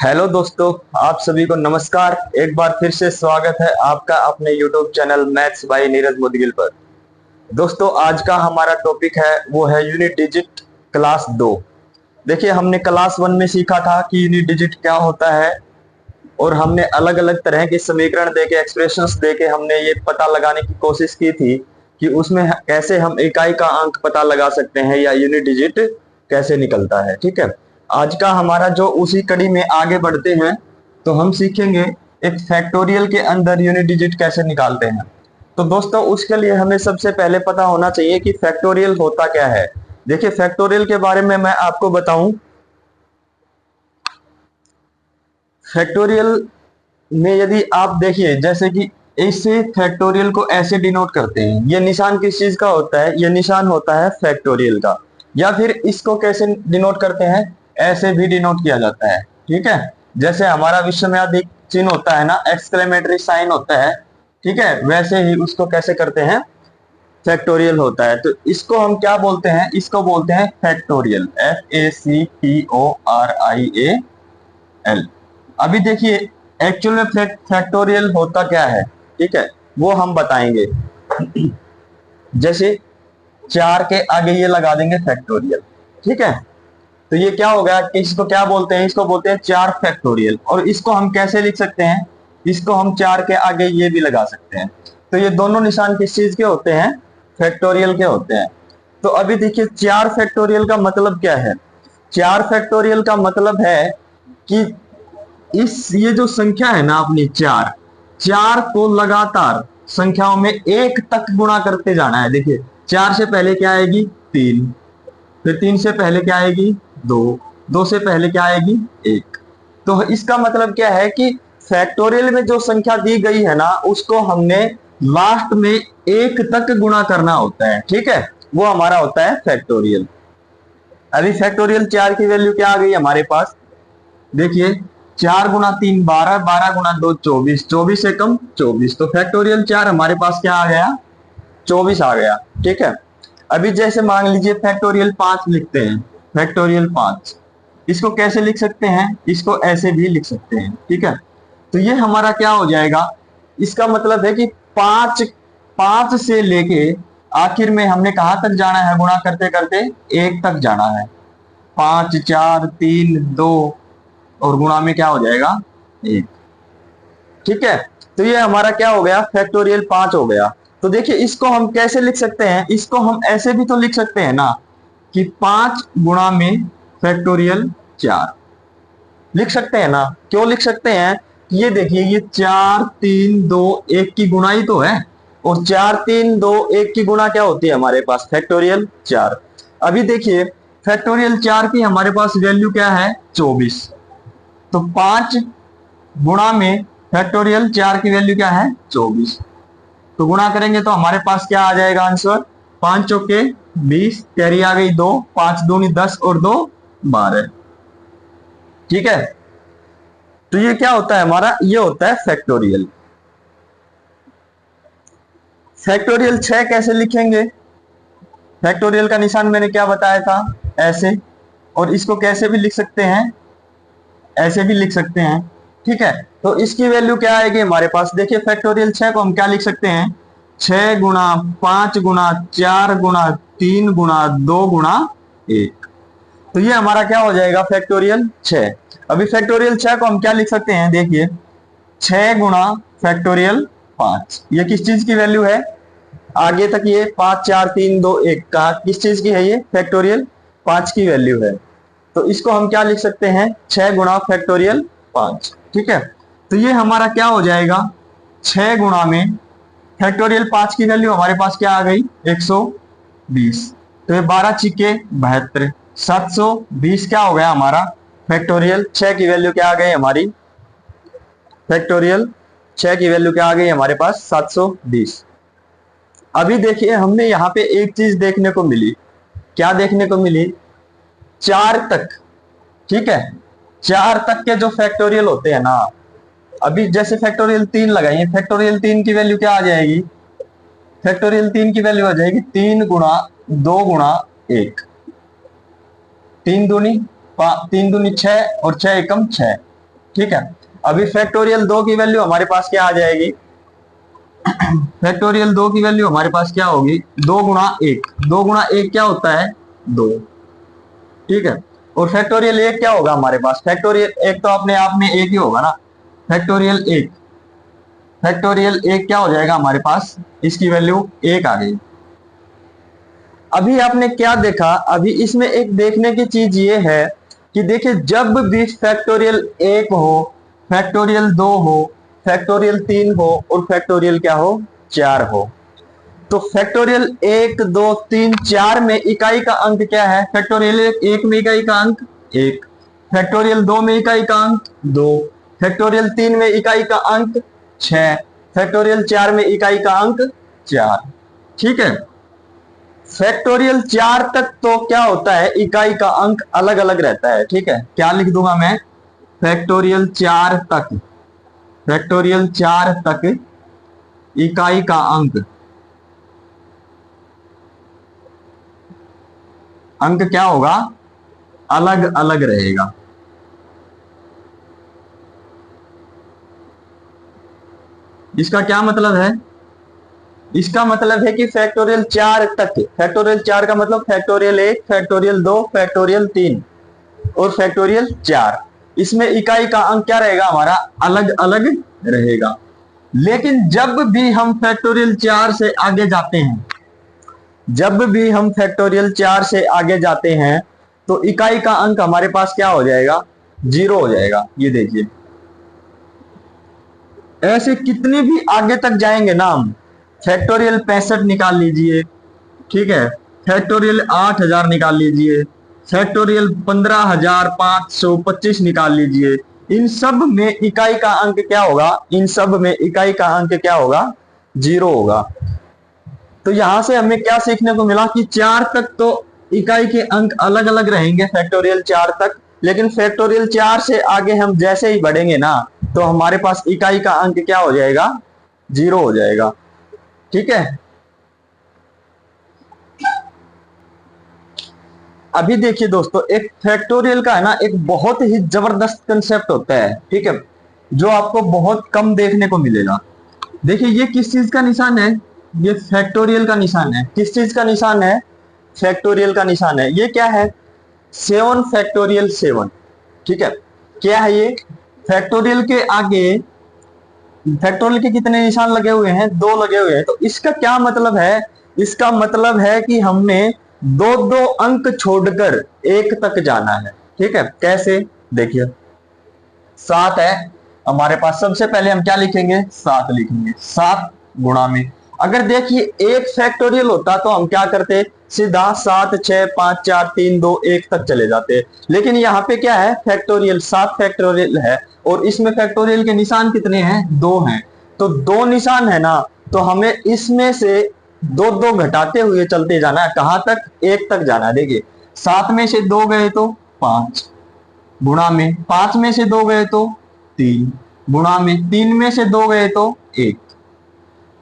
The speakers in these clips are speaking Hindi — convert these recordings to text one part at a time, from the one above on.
हेलो दोस्तों, आप सभी को नमस्कार। एक बार फिर से स्वागत है आपका अपने YouTube channel maths by Neeraj Mudgil पर। दोस्तों, आज का हमारा टॉपिक है वो है यूनिट डिजिट क्लास 2। देखिए, हमने क्लास 1 में सीखा था कि यूनिट डिजिट क्या होता है और हमने अलग अलग तरह के समीकरण देके एक्सप्रेशंस देके हमने ये पता लगाने की कोशिश की थी कि उसमें कैसे हम इकाई का अंक पता लगा सकते हैं या यूनिट डिजिट कैसे निकलता है। ठीक है, आज का हमारा जो उसी कड़ी में आगे बढ़ते हैं तो हम सीखेंगे एक फैक्टोरियल के अंदर यूनिट डिजिट कैसे निकालते हैं। तो दोस्तों, उसके लिए हमें सबसे पहले पता होना चाहिए कि फैक्टोरियल होता क्या है। देखिए, फैक्टोरियल के बारे में मैं आपको बताऊं। फैक्टोरियल में यदि आप देखिए, जैसे कि इसे फैक्टोरियल को ऐसे डिनोट करते हैं। ये निशान किस चीज का होता है? ये निशान होता है फैक्टोरियल का। या फिर इसको कैसे डिनोट करते हैं? ऐसे भी डिनोट किया जाता है। ठीक है, जैसे हमारा विस्मयादिक चिन्ह होता है ना, एक्सक्लेमेटरी साइन होता है। ठीक है, वैसे ही उसको कैसे करते हैं? फैक्टोरियल होता है। तो इसको हम क्या बोलते हैं? इसको बोलते हैं फैक्टोरियल, FACTORIAL। अभी देखिए, एक्चुअल में फैक्टोरियल होता क्या है, ठीक है, वो हम बताएंगे। जैसे 4 के आगे ये लगा देंगे फैक्टोरियल। ठीक है, तो ये क्या होगा कि इसको क्या बोलते हैं? इसको बोलते हैं 4 फैक्टोरियल। और इसको हम कैसे लिख सकते हैं? इसको हम 4 के आगे ये भी लगा सकते हैं। तो ये दोनों निशान किस चीज के होते हैं? फैक्टोरियल के होते हैं। तो अभी देखिए, 4 फैक्टोरियल का मतलब क्या है? 4 फैक्टोरियल का मतलब है कि ये जो संख्या है ना अपनी चार, चार को लगातार संख्याओं में एक तक गुणा करते जाना है। देखिए, 4 से पहले क्या आएगी? 3, फिर 3 से पहले क्या आएगी? 2, 2 से पहले क्या आएगी? 1। तो इसका मतलब क्या है कि फैक्टोरियल में जो संख्या दी गई है ना, उसको हमने लास्ट में 1 तक गुणा करना होता है। ठीक है, वो हमारा होता है फैक्टोरियल। अभी फैक्टोरियल 4 की वैल्यू क्या आ गई हमारे पास? देखिए, 4 गुना 3 12, 12 गुना 2 24, 24 से कम 24। तो फैक्टोरियल 4 हमारे पास क्या आ गया? 24 आ गया। ठीक है, अभी जैसे मान लीजिए फैक्टोरियल 5 लिखते हैं। फैक्टोरियल 5 इसको कैसे लिख सकते हैं? इसको ऐसे भी लिख सकते हैं। ठीक है, तो ये हमारा क्या हो जाएगा? इसका मतलब है कि 5 5 से लेके आखिर में हमने कहां तक जाना है? गुणा करते करते 1 तक जाना है। 5 4 3 2 और गुणा में क्या हो जाएगा? 1। ठीक है, तो ये हमारा क्या हो गया? फैक्टोरियल 5 हो गया। तो देखिए, इसको हम कैसे लिख सकते हैं? इसको हम ऐसे भी तो लिख सकते हैं ना कि 5 गुणा में फैक्टोरियल 4 लिख सकते हैं ना। क्यों लिख सकते हैं? ये देखिए, ये 4 3 2 1 की गुणा ही तो है। और 4 3 2 1 की गुणा क्या होती है हमारे पास? फैक्टोरियल 4। अभी देखिए, फैक्टोरियल 4 की हमारे पास वैल्यू क्या है? 24। तो 5 गुणा में फैक्टोरियल 4 की वैल्यू क्या है? 24। तो गुणा करेंगे तो हमारे पास क्या आ जाएगा आंसर? 5 चौके 20, कैरी आ गई 2, 5 दूनी 10 और 2 12। ठीक है, तो ये क्या होता है हमारा? ये होता है फैक्टोरियल। फैक्टोरियल 6 कैसे लिखेंगे? फैक्टोरियल का निशान मैंने क्या बताया था? ऐसे। और इसको कैसे भी लिख सकते हैं? ऐसे भी लिख सकते हैं। ठीक है, तो इसकी वैल्यू क्या आएगी हमारे पास? देखिए, फैक्टोरियल 6 को हम क्या लिख सकते हैं? 6 गुणा 5 गुणा 4 गुणा 3 गुणा 2 गुणा 1। तो ये हमारा क्या हो जाएगा? फैक्टोरियल 6। अभी फैक्टोरियल 6 को हम क्या लिख सकते हैं? देखिए, 6 गुणा फैक्टोरियल 5, ये किस चीज की वैल्यू है? आगे तक ये 5 4 3 2 1 का किस चीज की है? ये फैक्टोरियल 5 की वैल्यू है। तो इसको हम क्या लिख सकते हैं? 6 गुणा फैक्टोरियल 5। ठीक है, तो ये हमारा क्या हो जाएगा? 6 गुणा में फैक्टोरियल 5 की वैल्यू हमारे पास क्या आ गई? 120। तो ये 12 छिके 72, 720 क्या हो गया हमारा? फैक्टोरियल 6 की वैल्यू क्या आ गई हमारी? फैक्टोरियल 6 की वैल्यू क्या आ गई हमारे पास? 720। अभी देखिए, हमने यहाँ पे एक चीज देखने को मिली। क्या देखने को मिली? 4 तक। ठीक है, 4 तक के जो फैक्टोरियल होते हैं ना, अभी जैसे फैक्टोरियल 3 लगाइए, फैक्टोरियल 3 की वैल्यू क्या आ जाएगी? फैक्टोरियल 3 की वैल्यू आ जाएगी 3 गुणा 2 गुणा 1। 3 दूनी 3 दूनी 6 और 6 एकम 6। ठीक है। अभी फैक्टोरियल 2 की वैल्यू हमारे पास क्या आ जाएगी, फैक्टोरियल 2 की वैल्यू हमारे पास क्या होगी, 2 गुणा 1, 2 गुणा 1 क्या होता है 2, ठीक है। और फैक्टोरियल 1 क्या होगा हमारे पास, फैक्टोरियल 1 तो अपने आप में 1 ही होगा ना, फैक्टोरियल 1, फैक्टोरियल 1 क्या हो जाएगा हमारे पास, इसकी वैल्यू 1 आ गई। अभी आपने क्या देखा, अभी इसमें एक देखने की चीज ये है कि देखिए जब भी फैक्टोरियल 1 हो, फैक्टोरियल 2 हो, फैक्टोरियल 3 हो और फैक्टोरियल क्या हो 4 हो, तो फैक्टोरियल 1 2 3 4 में इकाई का अंक क्या है, फैक्टोरियल 1 में इकाई का अंक 1, फैक्टोरियल 2 में इकाई का अंक 2, फैक्टोरियल 3 में इकाई का अंक 6, फैक्टोरियल 4 में इकाई का अंक 4, ठीक है। फैक्टोरियल 4 तक तो क्या होता है, इकाई का अंक अलग अलग रहता है, ठीक है। क्या लिख दूंगा मैं, फैक्टोरियल 4 तक, फैक्टोरियल 4 तक इकाई का अंक क्या होगा, अलग अलग रहेगा। इसका क्या मतलब है, इसका मतलब है कि फैक्टोरियल 4 तक, फैक्टोरियल 4 का मतलब फैक्टोरियल 1, फैक्टोरियल 2, फैक्टोरियल 3 और फैक्टोरियल 4, इसमें इकाई का अंक क्या रहेगा हमारा, अलग अलग रहेगा। लेकिन जब भी हम फैक्टोरियल 4 से आगे जाते हैं, जब भी हम फैक्टोरियल 4 से आगे जाते हैं तो इकाई का अंक हमारे पास क्या हो जाएगा, 0 हो जाएगा। ये देखिए ऐसे कितने भी आगे तक जाएंगे ना हम, फैक्टोरियल 65 निकाल लीजिए, ठीक है, फैक्टोरियल 8000 निकाल लीजिए, फैक्टोरियल 15525 निकाल लीजिए, इन सब में इकाई का अंक क्या होगा, इन सब में इकाई का अंक क्या होगा, 0 होगा। तो यहां से हमें क्या सीखने को मिला कि 4 तक तो इकाई के अंक अलग अलग रहेंगे फैक्टोरियल 4 तक, लेकिन फैक्टोरियल 4 से आगे हम जैसे ही बढ़ेंगे ना तो हमारे पास इकाई का अंक क्या हो जाएगा, 0 हो जाएगा, ठीक है। अभी देखिए दोस्तों, एक फैक्टोरियल का है ना एक बहुत ही जबरदस्त कंसेप्ट होता है, ठीक है, जो आपको बहुत कम देखने को मिलेगा। देखिए ये किस चीज का निशान है, ये फैक्टोरियल का निशान है, किस चीज का निशान है, फैक्टोरियल का निशान है। ये क्या है, 7 फैक्टोरियल 7, ठीक है। क्या है ये, फैक्टोरियल के आगे, फैक्टोरियल के कितने निशान लगे हुए हैं, 2 लगे हुए हैं। तो इसका क्या मतलब है, इसका मतलब है कि हमने 2 अंक छोड़कर 1 तक जाना है, ठीक है। कैसे, देखिए 7 है हमारे पास, सबसे पहले हम क्या लिखेंगे, 7 लिखेंगे, 7 गुणा में, अगर देखिए 1 फैक्टोरियल होता तो हम क्या करते, सीधा 7 6 5 4 3 2 1 तक चले जाते। लेकिन यहाँ पे क्या है, फैक्टोरियल 7 फैक्टोरियल है और इसमें फैक्टोरियल के निशान कितने हैं, 2 हैं। तो 2 निशान है ना, तो हमें इसमें से 2 घटाते हुए चलते जाना है, कहां तक, 1 तक जाना है। देखिए 7 में से 2 गए तो 5, गुणा में 5 में से 2 गए तो 3, गुणा में 3 में से 2 गए तो 1।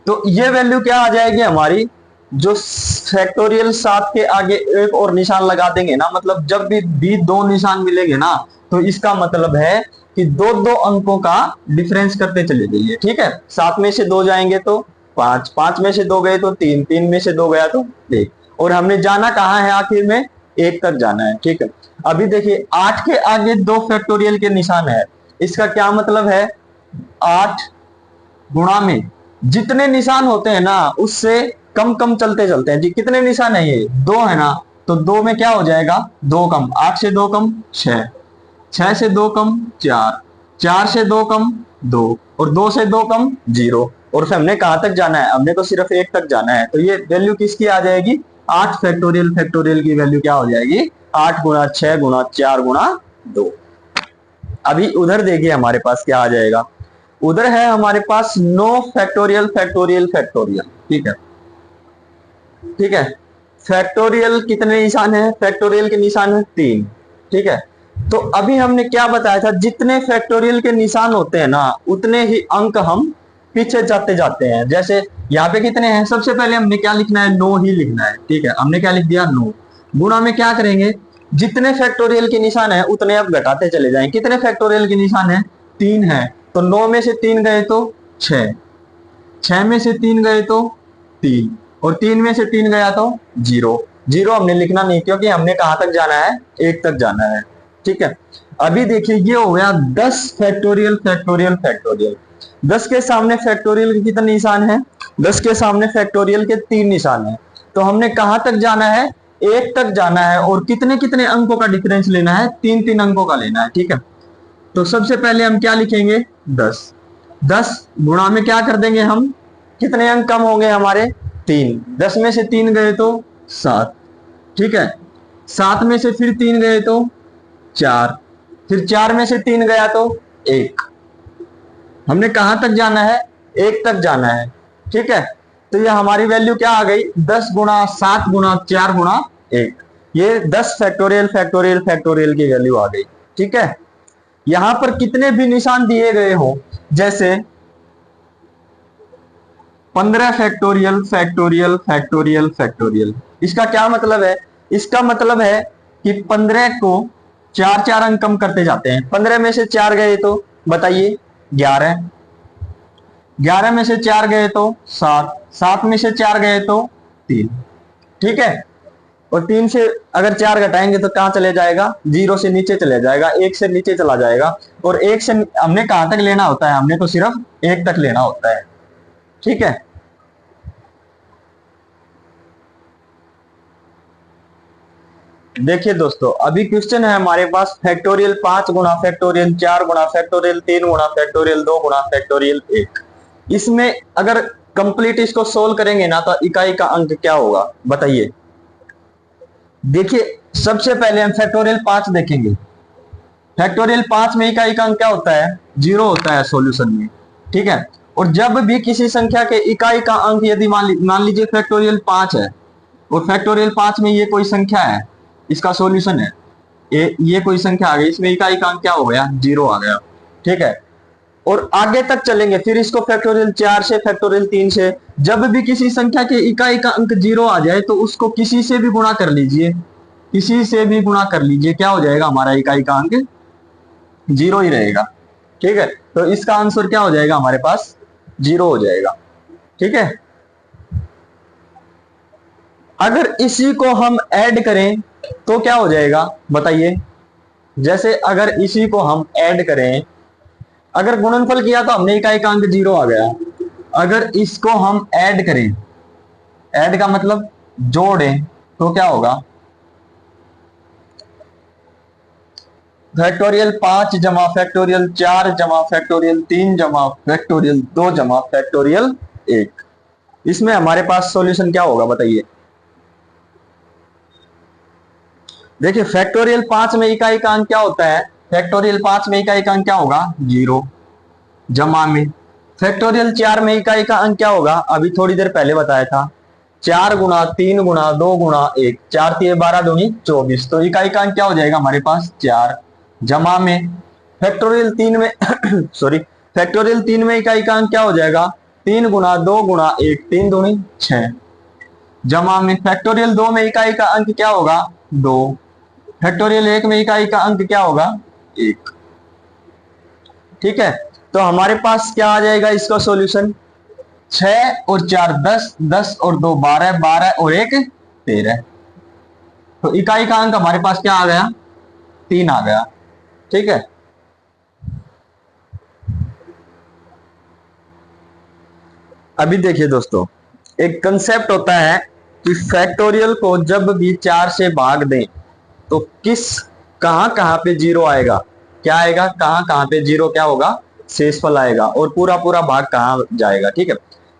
तो ये वैल्यू क्या आ जाएगी हमारी, जो फैक्टोरियल 7 के आगे एक और निशान लगा देंगे ना, मतलब जब भी 2 निशान मिलेंगे ना तो इसका मतलब है कि 2 अंकों का डिफरेंस करते चले जाइए, ठीक है। 7 में से 2 जाएंगे तो 5, 5 में से 2 गए तो 3, 3 में से 2 गया तो 1, और हमने जाना कहाँ है, आखिर में 1 तक जाना है, ठीक है। अभी देखिए 8 के आगे 2 फैक्टोरियल के निशान है, इसका क्या मतलब है, 8 गुणा में जितने निशान होते हैं ना उससे कम कम चलते चलते हैं जी। कितने निशान है, ये 2 है ना, तो 2 में क्या हो जाएगा, 2 कम, 8 से 2 कम 6, 6 से 2 कम 4, 4 से 2 कम 2 और 2 से 2 कम 0। और फिर हमने कहां तक जाना है, हमने तो सिर्फ 1 तक जाना है। तो ये वैल्यू किसकी आ जाएगी, 8 फैक्टोरियल, फैक्टोरियल की वैल्यू क्या हो जाएगी, 8 गुणा 6 गुणा 4 गुणा 2। अभी उधर देखिए हमारे पास क्या आ जाएगा, उधर है हमारे पास 9 फैक्टोरियल फैक्टोरियल फैक्टोरियल, ठीक है, ठीक है। फैक्टोरियल कितने निशान है, फैक्टोरियल के निशान है 3, ठीक है। तो अभी हमने क्या बताया था, जितने फैक्टोरियल के निशान होते हैं ना उतने ही अंक हम पीछे जाते जाते हैं। जैसे यहाँ पे कितने हैं, सबसे पहले हमने क्या लिखना है, 9 ही लिखना है, ठीक है। हमने क्या लिख दिया, 9, गुणा में क्या करेंगे, जितने फैक्टोरियल के निशान है उतने अब घटाते चले जाएं। कितने फैक्टोरियल के निशान है, 3 है, तो 9 में से 3 गए तो 6, 6 में से 3 गए तो 3, और 3 में से 3 गया तो 0। 0 हमने लिखना नहीं क्योंकि हमने कहां तक जाना है, 1 तक जाना है। ठीक है, अभी देखिए ये हो गया 10 फैक्टोरियल फैक्टोरियल फैक्टोरियल। 10 के सामने फैक्टोरियल के कितने निशान है, 10 के सामने फैक्टोरियल के 3 निशान है। तो हमने कहां तक जाना है, 1 तक जाना है, और कितने कितने अंकों का डिफरेंस लेना है, 3-3 अंकों का लेना है। ठीक है, तो सबसे पहले हम क्या लिखेंगे, 10। 10 गुणा में क्या कर देंगे हम, कितने अंक कम होंगे हमारे, 3। 10 में से 3 गए तो 7। ठीक है, 7 में से फिर 3 गए तो 4, फिर 4 में से 3 गया तो 1। हमने कहां तक जाना है, 1 तक जाना है। ठीक है, तो ये हमारी वैल्यू क्या आ गई, 10 गुणा 7 गुणा 4 गुणा 1। ये 10 फैक्टोरियल फैक्टोरियल फैक्टोरियल की वैल्यू आ गई। ठीक है, यहां पर कितने भी निशान दिए गए हो, जैसे 15 फैक्टोरियल फैक्टोरियल फैक्टोरियल फैक्टोरियल, इसका क्या मतलब है, इसका मतलब है कि 15 को 4-4 अंक कम करते जाते हैं। 15 में से 4 गए तो बताइए 11, 11 में से 4 गए तो 7, 7 में से 4 गए तो 3। ठीक है, और 3 से अगर 4 घटाएंगे तो कहां चले जाएगा, 0 से नीचे चले जाएगा, 1 से नीचे चला जाएगा। और 1 से हमने कहां तक लेना होता है, हमने तो सिर्फ 1 तक लेना होता है। ठीक है, देखिए दोस्तों, अभी क्वेश्चन है हमारे पास फैक्टोरियल 5 गुणा फैक्टोरियल 4 गुणा फैक्टोरियल 3 गुणा फैक्टोरियल 2 गुणा फैक्टोरियल 1। इसमें अगर कंप्लीट इसको सोल्व करेंगे ना तो इकाई का अंक क्या होगा बताइए। देखिए सबसे पहले हम फैक्टोरियल 5 देखेंगे। फैक्टोरियल 5 में इकाई का अंक क्या होता है, 0 होता है सॉल्यूशन में। ठीक है, और जब भी किसी संख्या के इकाई का अंक यदि मान लीजिए फैक्टोरियल 5 है, और फैक्टोरियल 5 में ये कोई संख्या है, इसका सॉल्यूशन है ये कोई संख्या आ गई, इसमें इकाई का अंक क्या हो गया, 0 आ गया। ठीक है, और आगे तक चलेंगे, फिर इसको फैक्टोरियल 4 से फैक्टोरियल 3 से, जब भी किसी संख्या के इकाई का अंक 0 आ जाए तो उसको किसी से भी गुणा कर लीजिए, किसी से भी गुणा कर लीजिए, क्या हो जाएगा हमारा इकाई का अंक 0 ही रहेगा। ठीक है, तो इसका आंसर क्या हो जाएगा हमारे पास, 0 हो जाएगा। ठीक है, अगर इसी को हम ऐड करें तो क्या हो जाएगा बताइए। जैसे अगर इसी को हम ऐड करें, अगर गुणनफल किया तो हमने इकाई का अंक 0 आ गया। अगर इसको हम ऐड करें, ऐड का मतलब जोड़ें, तो क्या होगा, फैक्टोरियल 5 जमा फैक्टोरियल 4 जमा फैक्टोरियल 3 जमा फैक्टोरियल 2 जमा फैक्टोरियल 1। इसमें हमारे पास सॉल्यूशन क्या होगा बताइए। देखिए फैक्टोरियल 5 में इकाई का अंक क्या होता है, फैक्टोरियल 5 में इकाई का अंक क्या होगा, 0, जमा में फैक्टोरियल 4 में इकाई का अंक क्या होगा, अभी थोड़ी देर पहले बताया था, 4 गुणा 3 गुणा 2 गुणा 1, 4 3 12 दूनी 24, तो इकाई का अंक क्या हो जाएगा हमारे पास 4, जमा में फैक्टोरियल 3 में सॉरी फैक्टोरियल 3 में इकाई का अंक क्या हो जाएगा, 3 गुणा 2 गुणा 1, 3 दूनी 6, जमा में फैक्टोरियल 2 में इकाई का अंक क्या होगा, 2, फैक्टोरियल 1 में इकाई का अंक क्या होगा, 1। ठीक है, तो हमारे पास क्या आ जाएगा इसका सॉल्यूशन, 6 और 4 10, 10 और 2 12, 12 और 1 13। तो इकाई का अंक हमारे पास क्या आ गया, 3 आ गया। ठीक है, अभी देखिए दोस्तों, एक कंसेप्ट होता है कि फैक्टोरियल को जब भी 4 से भाग दें तो कहां कहां पे 0 आएगा, क्या आएगा, कहां कहां पे 0 क्या होगा, शेषफल आएगा, और पूरा पूरा भाग कहां जाएगा। ठीक है,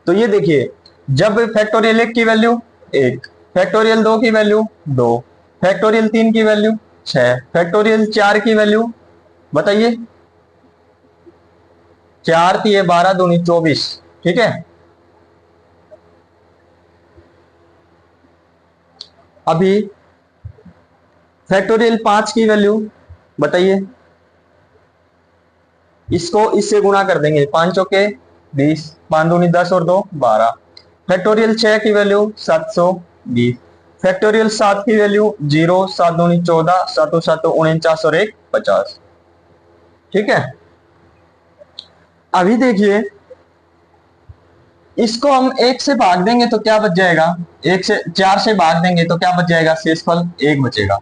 तो ये देखिए, जब फैक्टोरियल 1 की वैल्यू 1, फैक्टोरियल 2 की वैल्यू 2, फैक्टोरियल 3 की वैल्यू 6, फैक्टोरियल 4 की वैल्यू बताइए, 4 3 12 दूनी 24। ठीक है, अभी फैक्टोरियल 5 की वैल्यू बताइए, इसको इससे गुणा कर देंगे, 5 चौके 20, 5 दूनी 10 और 2 12। फैक्टोरियल 6 की वैल्यू 720, फैक्टोरियल 7 की वैल्यू 0, 7 दूनी 14, 7 7 49 और 1 50। ठीक है, अभी देखिए, इसको हम 1 से भाग देंगे तो क्या बच जाएगा, 4 से भाग देंगे तो क्या बच जाएगा, शेषफल 1 बचेगा।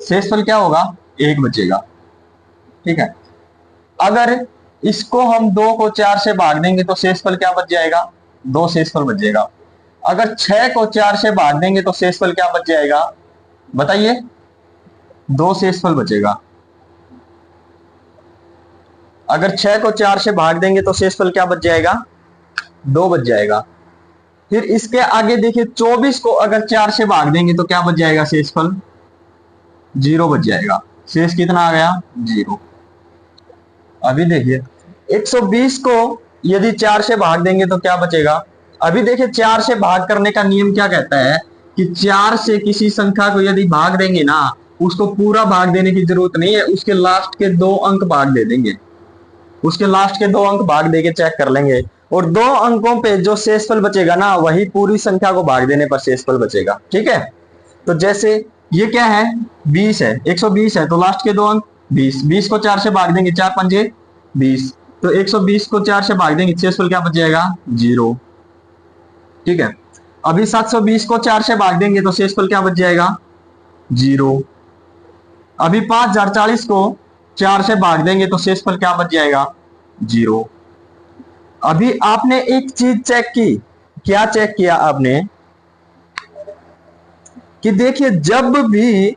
शेषफल क्या होगा, 1 बचेगा। ठीक है। अगर इसको हम 2 को 4 से भाग देंगे तो शेषफल क्या बच जाएगा, 2 शेषफल बच जाएगा। अगर 6 को 4 से भाग देंगे तो शेषफल क्या बच जाएगा, बताइए, 2 शेषफल बचेगा। अगर 6 को 4 से भाग देंगे तो शेषफल क्या बच जाएगा, 2 बच जाएगा। फिर इसके आगे देखिए, 24 को अगर 4 से भाग देंगे तो क्या बच जाएगा, शेषफल 0 बच जाएगा। शेष कितना आ गया, 0। अभी देखिए, 120 को यदि 4 से भाग देंगे तो क्या बचेगा। अभी देखिए, 4 से भाग करने का नियम क्या कहता है कि 4 से किसी संख्या को यदि भाग देंगे ना, उसको पूरा भाग देने की जरूरत नहीं है, उसके लास्ट के 2 अंक भाग दे देंगे। उसके लास्ट के 2 अंक भाग देके चेक कर लेंगे, और 2 अंकों पे जो शेषफल बचेगा ना, वही पूरी संख्या को भाग देने पर शेषफल बचेगा। ठीक है। तो जैसे ये क्या है, 20 है, 120 है, तो लास्ट के 2 अंक 20, 20 को 4 से भाग देंगे, 4 पंजे 20, तो 120 को 4 से भाग देंगे, शेषफल क्या बच जाएगा, 0। ठीक है। अभी 720 को 4 से भाग देंगे तो शेषफल क्या बच जाएगा, 0। अभी 5040 को 4 से भाग देंगे तो शेषफल क्या बच जाएगा, 0। अभी आपने एक चीज चेक की, क्या चेक किया आपने, कि देखिए, जब भी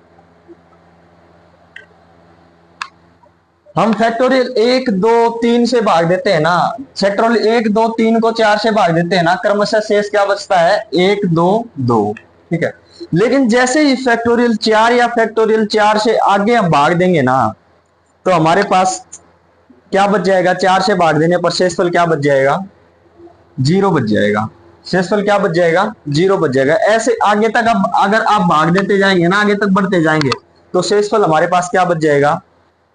हम फैक्टोरियल 1 2 3 से भाग देते हैं ना, फैक्टोरियल 1 2 3 को 4 से भाग देते हैं ना, क्रमशः शेष क्या बचता है, 1 2 2। ठीक है। लेकिन जैसे ही फैक्टोरियल 4 या फैक्टोरियल 4 से आगे हम भाग देंगे ना, तो हमारे पास क्या बच जाएगा, 4 से भाग देने पर शेषफल क्या बच जाएगा, 0 बच जाएगा। शेषफल क्या बच जाएगा, 0 बच जाएगा। ऐसे आगे तक अब अगर आप भाग देते जाएंगे ना, आगे तक बढ़ते जाएंगे, तो शेषफल हमारे पास क्या बच जाएगा,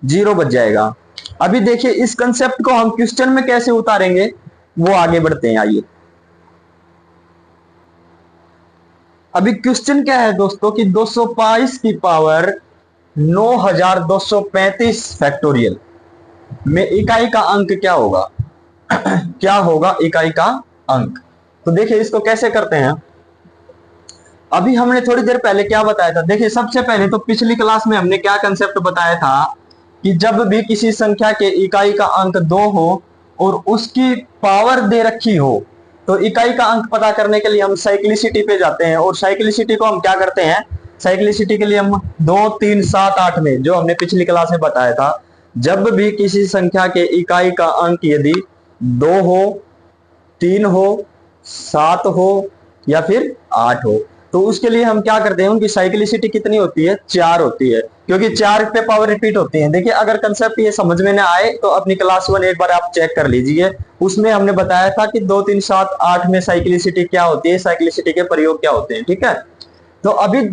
0 बच जाएगा। अभी देखिए, इस कंसेप्ट को हम क्वेश्चन में कैसे उतारेंगे, वो आगे बढ़ते हैं, आइए। अभी क्वेश्चन क्या है दोस्तों, कि 222 की पावर 9235 फैक्टोरियल में इकाई का अंक क्या होगा। क्या होगा इकाई का अंक। तो देखिए, इसको कैसे करते हैं। अभी हमने थोड़ी देर पहले क्या बताया था, देखिए, सबसे पहले तो पिछली क्लास में हमने क्या कंसेप्ट बताया था, कि जब भी किसी संख्या के इकाई का अंक 2 हो और उसकी पावर दे रखी हो, तो इकाई का अंक पता करने के लिए हम साइक्लिसिटी पे जाते हैं। और साइक्लिसिटी को हम क्या करते हैं, साइक्लिसिटी के लिए हम 2 3 7 8 में, जो हमने पिछली क्लास में बताया था, जब भी किसी संख्या के इकाई का अंक यदि 2 हो, 3 हो, 7 हो या फिर 8 हो, तो उसके लिए हम क्या करते हैं, उनकी साइक्लिसिटी कितनी होती है, 4 होती है, क्योंकि 4 पे पावर रिपीट होती है। देखिए, अगर कंसेप्ट ये समझ में ना आए तो अपनी क्लास 1 एक बार आप चेक कर लीजिए, उसमें हमने बताया था कि 2 3 7 8 में साइक्लिसिटी क्या होती है, साइक्लिसिटी के प्रयोग क्या होते हैं। ठीक है। तो अभी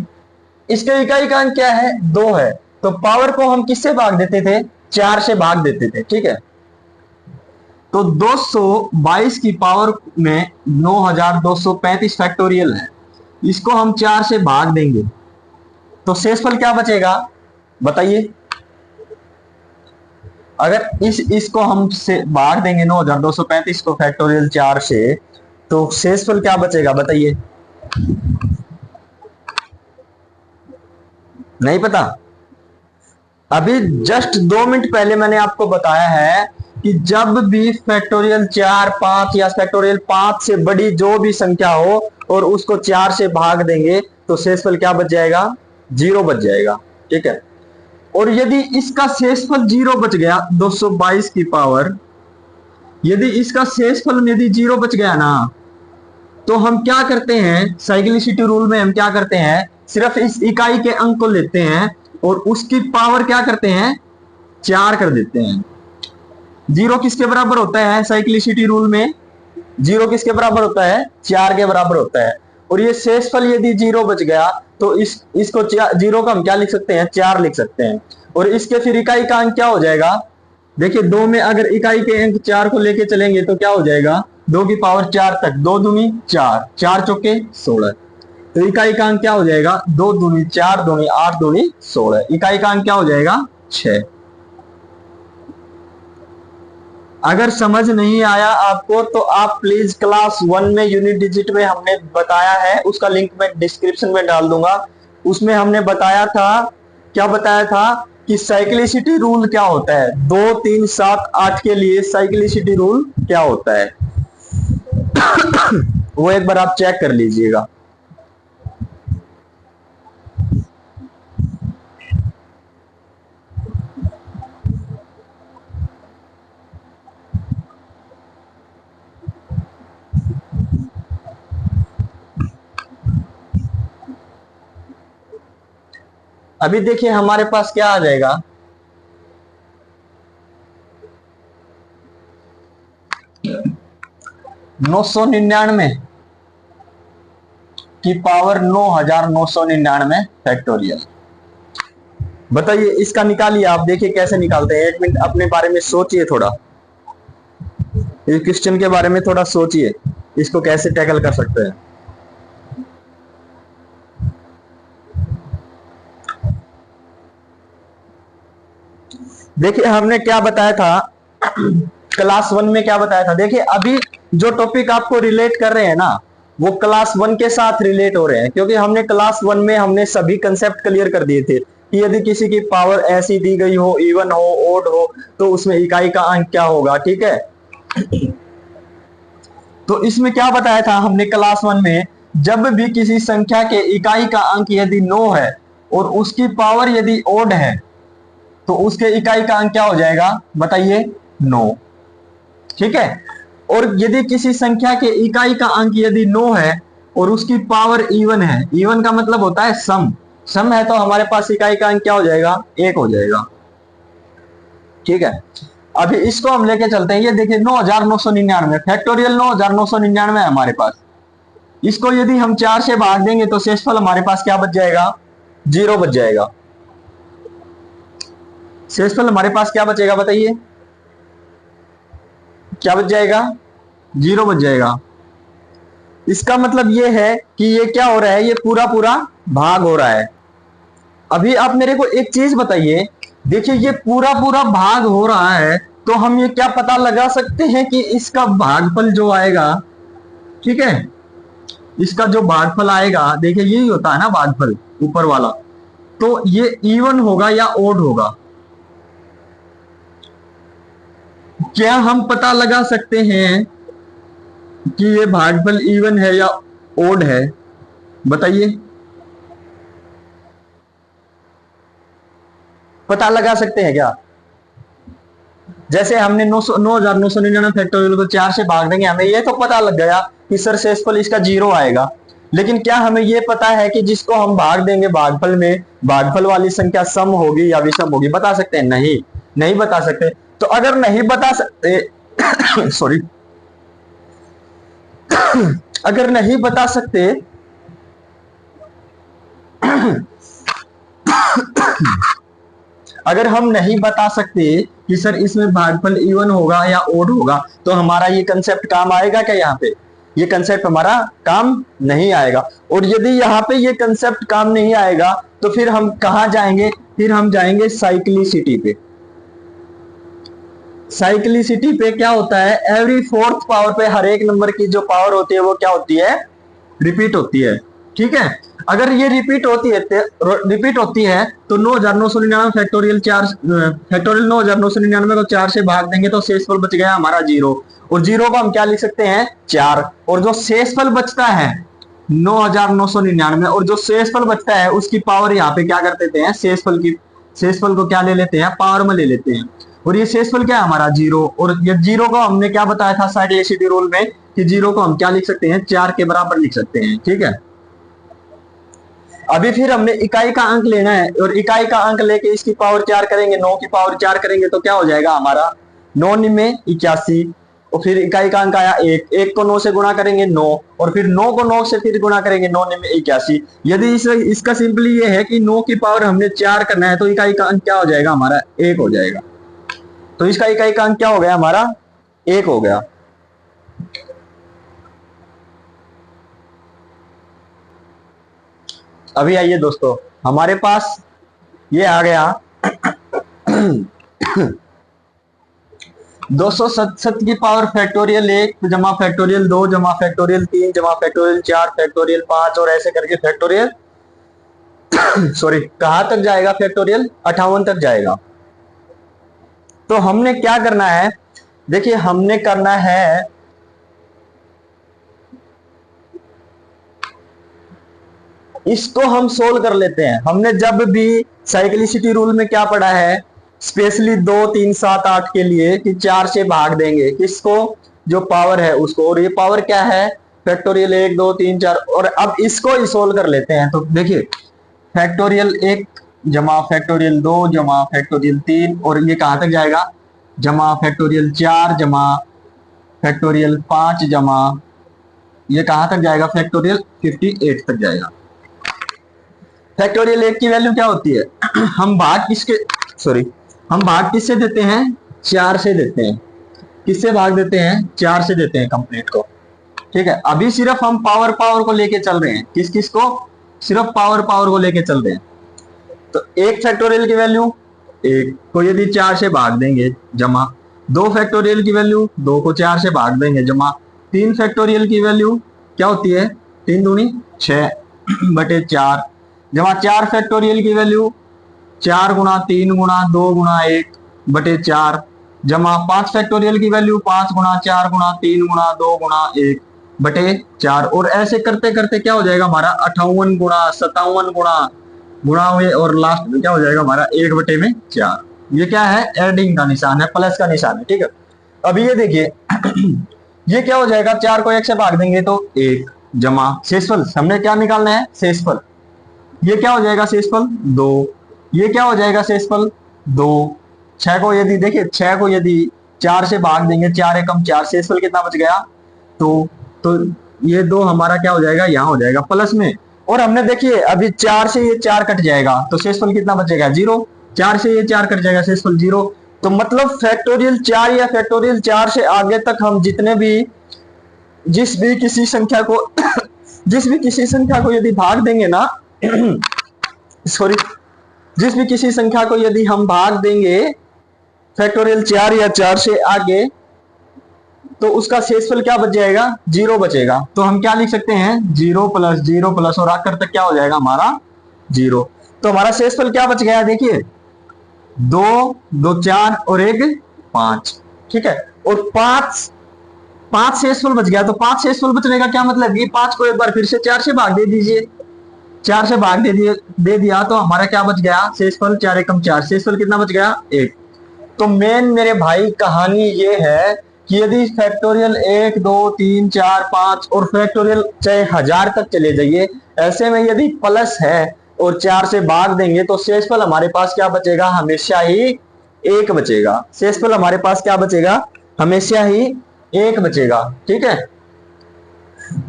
इसके इकाई का अंक क्या है, 2 है, तो पावर को हम किससे भाग देते थे, 4 से भाग देते थे। ठीक है। तो 222 की पावर में 9235 फैक्टोरियल है, इसको हम 4 से भाग देंगे तो शेषफल क्या बचेगा, बताइए। अगर इसको हम से भाग देंगे 9235 को फैक्टोरियल 4 से, तो शेषफल क्या बचेगा, बताइए। नहीं पता। अभी जस्ट 2 मिनट पहले मैंने आपको बताया है कि जब भी फैक्टोरियल 4 5 या फैक्टोरियल 5 से बड़ी जो भी संख्या हो और उसको 4 से भाग देंगे तो शेषफल क्या बच जाएगा, 0 बच जाएगा। ठीक है। और यदि इसका शेषफल 0 बच गया, 222 की पावर, यदि इसका शेषफल यदि 0 बच गया ना, तो हम क्या करते हैं, साइक्लिसिटी रूल में हम क्या करते हैं, सिर्फ इस इकाई के अंक को लेते हैं और उसकी पावर क्या करते हैं, 4 कर देते हैं। 0 किसके बराबर होता है साइक्लिसिटी रूल में, 0 किसके बराबर होता है, 4 के बराबर होता है। और ये शेषफल यदि 0 बच गया तो इसको 0 का हम क्या लिख सकते हैं, 4 लिख सकते हैं। और इसके फिर इकाई का अंक क्या हो जाएगा, देखिए 2 में अगर इकाई के अंक 4 को लेके चलेंगे तो क्या हो जाएगा, 2 की पावर 4 तक, 2 दूनी 4, 4 चौके 16, तो इकाई का अंक क्या हो जाएगा, 2 दूनी 4 दूनी 8 दूनी 16, इकाई का अंक क्या हो जाएगा, 6। अगर समझ नहीं आया आपको तो आप प्लीज क्लास 1 में यूनिट डिजिट में हमने बताया है, उसका लिंक मैं डिस्क्रिप्शन में डाल दूंगा। उसमें हमने बताया था, क्या बताया था कि साइक्लिसिटी रूल क्या होता है, 2 3 7 8 के लिए साइक्लिसिटी रूल क्या होता है वो एक बार आप चेक कर लीजिएगा। अभी देखिए हमारे पास क्या आ जाएगा, 999 की पावर 9999 फैक्टोरियल। बताइए इसका निकालिए, आप देखिए कैसे निकालते हैं। 1 मिनट अपने बारे में सोचिए थोड़ा, इस क्वेश्चन के बारे में थोड़ा सोचिए, इसको कैसे टैकल कर सकते हैं। देखिए हमने क्या बताया था क्लास 1 में, क्या बताया था, देखिए अभी जो टॉपिक आपको रिलेट कर रहे हैं ना, वो क्लास 1 के साथ रिलेट हो रहे हैं, क्योंकि हमने क्लास 1 में हमने सभी कंसेप्ट क्लियर कर दिए थे कि यदि किसी की पावर ऐसी दी गई हो, इवन हो, ओड हो, तो उसमें इकाई का अंक क्या होगा। ठीक है, तो इसमें क्या बताया था हमने क्लास 1 में, जब भी किसी संख्या के इकाई का अंक यदि 9 है और उसकी पावर यदि ओड है, तो उसके इकाई का अंक क्या हो जाएगा, बताइए, 9। ठीक है, और यदि किसी संख्या के इकाई का अंक यदि 9 है और उसकी पावर इवन है, इवन का मतलब होता है सम, सम है, तो हमारे पास इकाई का अंक क्या हो जाएगा, 1 हो जाएगा। ठीक है, अभी इसको हम लेके चलते हैं। ये देखिए 9999 फैक्टोरियल 9999 है हमारे पास। इसको यदि हम 4 से भाग देंगे तो शेषफल हमारे पास क्या बच जाएगा, 0 बच जाएगा। शेषफल हमारे पास क्या बचेगा, बताइए, क्या बच जाएगा, 0 बच जाएगा। इसका मतलब ये है कि ये क्या हो रहा है, ये पूरा पूरा भाग हो रहा है। अभी आप मेरे को एक चीज बताइए, देखिए ये पूरा पूरा भाग हो रहा है, तो हम ये क्या पता लगा सकते हैं कि इसका भागफल जो आएगा, ठीक है, इसका जो भागफल आएगा, देखिए यही होता है ना भागफल ऊपर वाला, तो ये इवन होगा या ओड होगा। क्या हम पता लगा सकते हैं कि ये भागफल इवन है या ओड है, बताइए, पता लगा सकते हैं क्या। जैसे हमने 9999 फैक्टोरियल को 4 से भाग देंगे, हमें ये तो पता लग गया कि सर शेषफल इसका 0 आएगा, लेकिन क्या हमें ये पता है कि जिसको हम भाग देंगे भागफल में, भागफल वाली संख्या सम होगी या विषम होगी, बता सकते हैं, नहीं, नहीं बता सकते। तो अगर नहीं बता सकते सॉरी अगर नहीं बता सकते अगर हम नहीं बता सकते कि सर इसमें भागफल इवन होगा या ओड होगा, तो हमारा ये कंसेप्ट काम आएगा क्या, यहाँ पे ये कंसेप्ट हमारा काम नहीं आएगा। और यदि यहाँ पे ये कंसेप्ट काम नहीं आएगा तो फिर हम कहां जाएंगे, फिर हम जाएंगे साइक्लिसिटी पे। साइक्लिसिटी पे क्या होता है, एवरी 4th पावर पे हर एक नंबर की जो पावर होती है वो क्या होती है, रिपीट होती है। ठीक है, अगर ये रिपीट होती है तो 9999 फैक्टोरियल 4 फैक्टोरियल 9999 को 4 से भाग देंगे तो शेषफल बच गया हमारा 0, और 0 को हम क्या लिख सकते हैं, 4, और जो शेषफल बचता है 9999 और जो शेषफल बचता है उसकी पावर यहाँ पे क्या कर देते हैं, शेषफल को क्या ले लेते हैं, पावर में ले लेते हैं, और ये शेषफल क्या है हमारा, 0, और ये 0 को हमने क्या बताया था साइक्लिसिटी रूल में कि 0 को हम क्या लिख सकते हैं, 4 के बराबर लिख सकते हैं। ठीक है, अभी फिर हमने इकाई का अंक लेना है, और इकाई का अंक लेके इसकी पावर 4 करेंगे, 9 की पावर 4 करेंगे तो क्या हो जाएगा हमारा, 9 में 81, और फिर इकाई का अंक आया 1, 1 को 9 से गुणा करेंगे 9, और फिर 9 को 9 से फिर गुणा करेंगे, 9 में 81। यदि इसका सिंपली ये है कि 9 की पावर हमने 4 करना है तो इकाई का अंक क्या हो जाएगा हमारा, 1 हो जाएगा। तो इसका इकाई का अंक क्या हो गया हमारा, 1 हो गया। अभी आइए दोस्तों, हमारे पास ये आ गया 277 की पावर फैक्टोरियल 1 जमा फैक्टोरियल 2 जमा फैक्टोरियल 3 जमा फैक्टोरियल 4 फैक्टोरियल 5 और ऐसे करके फैक्टोरियल सॉरी कहां तक जाएगा फैक्टोरियल 58 तक जाएगा। तो हमने क्या करना है, देखिए हमने करना है इसको हम सोल्व कर लेते हैं। हमने जब भी साइक्लिसिटी रूल में क्या पढ़ा है, स्पेशली 2 3 7 8 के लिए कि 4 से भाग देंगे किसको, जो पावर है उसको, और ये पावर क्या है फैक्टोरियल 1 2 3 4। और अब इसको ही सोल्व कर लेते हैं। तो देखिए फैक्टोरियल 1 जमा फैक्टोरियल 2 जमा फैक्टोरियल 3 और ये कहां तक जाएगा, जमा फैक्टोरियल 4 जमा फैक्टोरियल 5 जमा ये कहां तक जाएगा फैक्टोरियल 58 तक जाएगा। फैक्टोरियल 1 की वैल्यू क्या होती है हम भाग किससे देते हैं, 4 से देते हैं। किससे भाग देते हैं, 4 से देते हैं कंप्लीट को। ठीक है, अभी सिर्फ हम पावर को लेके चल रहे हैं। किस को, सिर्फ पावर को लेके चल रहे हैं। तो 1 फैक्टोरियल की वैल्यू 1 को यदि 4 से भाग देंगे जमा 2 फैक्टोरियल की वैल्यू 2 को 4 से भाग देंगे जमा 3 फैक्टोरियल की वैल्यू क्या होती है 3 दूनी 6 बटे 4 जमा 4 फैक्टोरियल की वैल्यू 4 गुणा 3 गुणा 2 गुणा 1 बटे 4 जमा 5 फैक्टोरियल की वैल्यू 5 गुणा 4 गुणा 3 गुणा 2 गुणा 1 बटे 4। और ऐसे करते करते क्या हो जाएगा हमारा 58 गुणा 57 गुणा हुए और लास्ट में क्या हो जाएगा हमारा 1 बटे में 4। ये क्या है, एडिंग का निशान है, प्लस का निशान है। ठीक है, अब ये देखिए ये क्या हो जाएगा, 4 को 1 से भाग देंगे तो 1 जमा शेषफल, हमने क्या निकालना है शेषफल। ये क्या हो जाएगा शेषफल 2, ये क्या हो जाएगा शेषफल 2। 6 को यदि देखिए 6 को यदि 4 से भाग देंगे 4 एकम 4, शेषफल कितना बच गया तो ये 2 हमारा क्या हो जाएगा, यहाँ हो जाएगा प्लस में। और हमने देखिए अभी 4 से ये 4 कट जाएगा तो शेषफल कितना बचेगा 0। 4 से ये 4 कट जाएगा शेषफल 0। तो मतलब फैक्टोरियल 4 या फैक्टोरियल 4 से आगे तक हम जिस भी किसी संख्या को यदि भाग देंगे ना सॉरी जिस भी किसी संख्या को यदि हम भाग देंगे फैक्टोरियल 4 या 4 से आगे तो उसका शेषफल क्या बच जाएगा 0 बचेगा। तो हम क्या लिख सकते हैं 0 प्लस और आखिर तक क्या हो जाएगा हमारा 0। तो हमारा शेषफल क्या बच गया देखिए 2 2 4 और 1 5। ठीक है, और 5 शेषफल बच गया। तो 5 शेषफल बचने का क्या मतलब, ये 5 को एक बार फिर से 4 से भाग दे दीजिए, 4 से भाग दे दिया तो हमारा क्या बच गया शेषफल 4 एकम 4, शेषफल कितना बच गया 1। तो मेन मेरे भाई कहानी ये है कि यदि फैक्टोरियल 1 2 3 4 5 और फैक्टोरियल चाहे 1000 तक चले जाइए, ऐसे में यदि प्लस है और 4 से भाग देंगे तो शेषफल हमारे पास क्या बचेगा, हमेशा ही 1 बचेगा। शेषफल हमारे पास क्या बचेगा, हमेशा ही 1 बचेगा। ठीक है,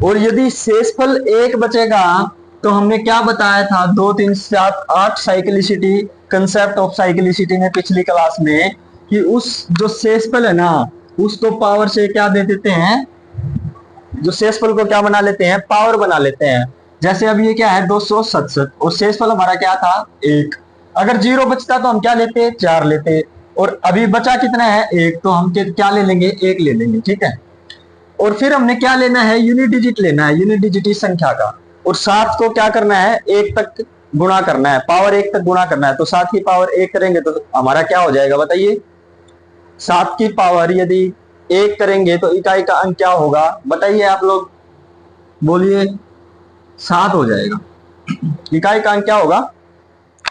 और यदि शेषफल 1 बचेगा तो हमने क्या बताया था 2 3 7 8 साइक्लिसिटी, कंसेप्ट ऑफ साइक्लिसिटी में पिछली क्लास में, कि उस जो शेषफल है ना उसको पावर से क्या दे देते हैं, जो शेषफल को क्या बना लेते हैं, पावर बना लेते हैं। जैसे अब ये क्या है 267 और शेषफल हमारा क्या था 1। अगर 0 बचता तो हम क्या लेते 4 लेते, और अभी बचा कितना है 1, तो हम क्या ले लेंगे 1 ले लेंगे। ठीक है, और फिर हमने क्या लेना है यूनिट डिजिट लेना है, यूनिट डिजिट इस संख्या का, और 7 को क्या करना है 1 तक गुणा करना है, पावर 1 तक गुणा करना है। तो 7 की पावर 1 करेंगे तो हमारा क्या हो जाएगा बताइए, 7 की पावर यदि 1 करेंगे तो इकाई का अंक क्या होगा बताइए, आप लोग बोलिए 7 हो जाएगा। इकाई का अंक क्या होगा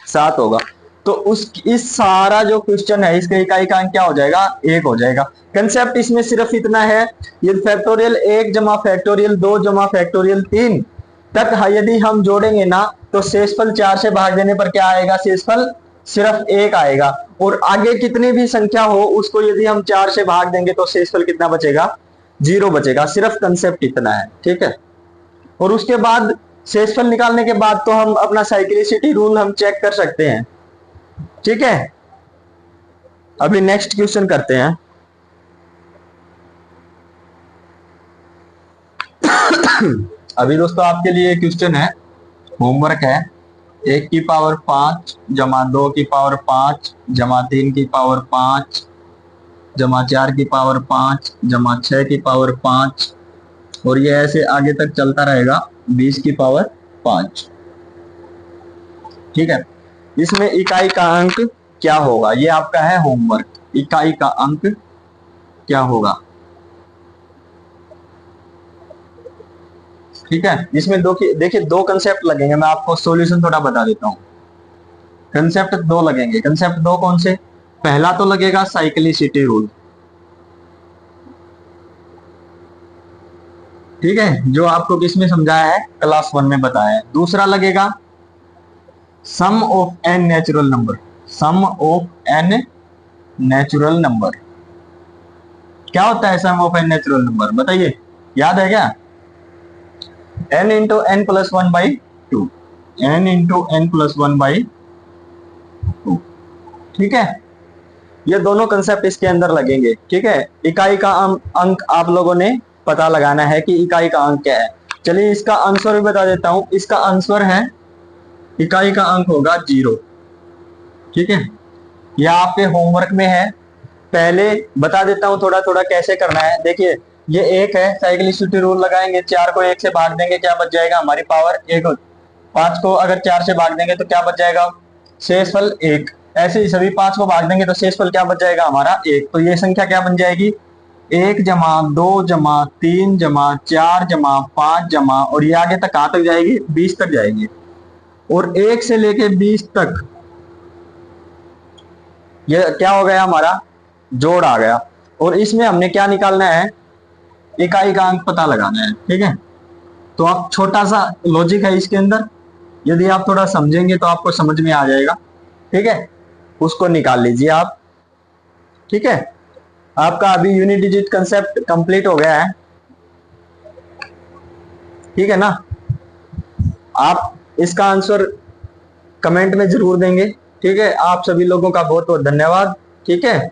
7 होगा। तो इस सारा जो क्वेश्चन है इसके इकाई का अंक क्या हो जाएगा 1 हो जाएगा। कंसेप्ट इसमें सिर्फ इतना है, ये फैक्टोरियल 1 जमा फैक्टोरियल 2 जमा फैक्टोरियल 3 तक यदि हम जोड़ेंगे ना तो शेषफल 4 से भाग देने पर क्या आएगा, शेषफल सिर्फ 1 आएगा। और आगे कितनी भी संख्या हो उसको यदि हम 4 से भाग देंगे तो शेषफल कितना बचेगा 0 बचेगा। सिर्फ कंसेप्ट इतना है। ठीक है, और उसके बाद शेषफल निकालने के बाद तो हम अपना साइक्लिसिटी रूल हम चेक कर सकते हैं। ठीक है, अभी नेक्स्ट क्वेश्चन करते हैं। अभी दोस्तों आपके लिए क्वेश्चन है, होमवर्क है, 1 की पावर 5 जमा 2 की पावर 5 जमा 3 की पावर 5 जमा 4 की पावर 5 जमा 6 की पावर 5, और ये ऐसे आगे तक चलता रहेगा 20 की पावर 5। ठीक है, इसमें इकाई का अंक क्या होगा, ये आपका है होमवर्क। इकाई का अंक क्या होगा। ठीक है, इसमें देखिए दो कंसेप्ट लगेंगे, मैं आपको सॉल्यूशन थोड़ा बता देता हूं। कंसेप्ट दो लगेंगे। कंसेप्ट दो कौन से, पहला तो लगेगा साइक्लिसिटी रूल, ठीक है, जो आपको किसमें समझाया है, क्लास 1 में बताया है। दूसरा लगेगा sum of N natural number. Sum of N natural number क्या होता है, sum of N natural number बताइए, याद है क्या, n into N plus 1/2, n into N plus 1/2। ठीक है, ये दोनों कंसेप्ट इसके अंदर लगेंगे। ठीक है, इकाई का अंक आप लोगों ने पता लगाना है कि इकाई का अंक क्या है। चलिए इसका आंसर भी बता देता हूं। इसका आंसर है, इकाई का अंक होगा 0। ठीक है, यह आपके होमवर्क में है। पहले बता देता हूं थोड़ा थोड़ा कैसे करना है। देखिए ये 1 है, साइक्लिसिटी रूल लगाएंगे, 4 को 1 से भाग देंगे, क्या बच जाएगा, हमारी पावर 1। 5 को अगर 4 से भाग देंगे तो क्या बच जाएगा, शेषफल 1। ऐसे ही सभी 5 को भाग देंगे तो शेषफल क्या बच जाएगा, हमारा 1। तो ये संख्या क्या बन जाएगी, 1 जमा 2 जमा 3 जमा 4 जमा 5 जमा, और ये आगे तक कहां तक जाएगी, 20 तक जाएगी। और 1 से लेके 20 तक ये क्या हो गया, हमारा जोड़ आ गया। और इसमें हमने क्या निकालना है, इकाई का अंक पता लगाना है। ठीक है, तो आप छोटा सा लॉजिक है इसके अंदर, यदि आप थोड़ा समझेंगे तो आपको समझ में आ जाएगा। ठीक है, उसको निकाल लीजिए आप। ठीक है, आपका अभी यूनिट डिजिट कंसेप्ट कंप्लीट हो गया है। ठीक है ना, आप इसका आंसर कमेंट में जरूर देंगे। ठीक है, आप सभी लोगों का बहुत बहुत धन्यवाद। ठीक है,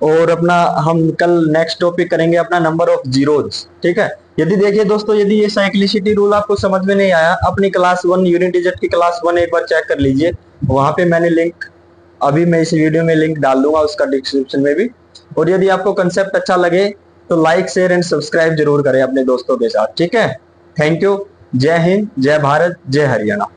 और अपना हम कल नेक्स्ट टॉपिक करेंगे अपना नंबर ऑफ जीरोज। ठीक है, यदि देखिए दोस्तों, यदि ये साइक्लिसिटी रूल आपको समझ में नहीं आया, अपनी क्लास 1 यूनिट डिजिट की क्लास 1 एक बार चेक कर लीजिए। वहां पे मैंने लिंक, अभी मैं इस वीडियो में लिंक डाल दूंगा, उसका डिस्क्रिप्शन में भी। और यदि आपको कंसेप्ट अच्छा लगे तो लाइक शेयर एंड सब्सक्राइब जरूर करें अपने दोस्तों के साथ। ठीक है, थैंक यू। जय हिंद, जय भारत, जय हरियाणा।